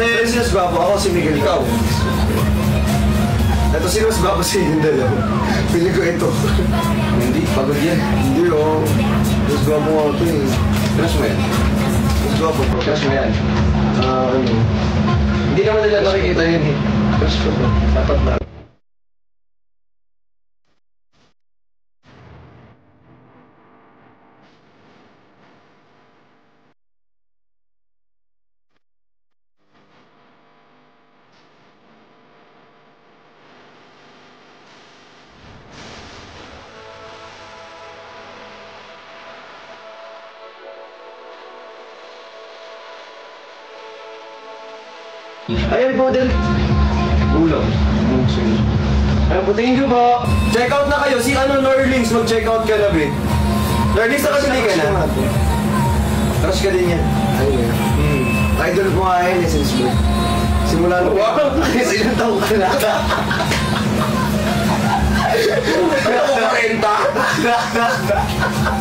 Pero sino mas gwapo? Ako si Miguel. Ikaw. Ito sino mas gwapo sa inyong dalawa? Pili ko ito. Hindi, pagod yan. Hindi oh. Mas gwapo nga ito eh. Crush mo yan. Mas gwapo bro. Crush mo yan. Ano? Hindi naman nila nakikita yun eh. Crush ko to. Dapat na. Ayun po din. Ulam. Ayun po, thank you po. Check out na kayo. Si Norlings, mag-check out ka na be. Norlings, nakasili ka na. Crush ka din yan. Ayun. Idol ko nga yan, since birth. Simula nung... Wow! Kasi ilang taong ka na. Ano ko 40?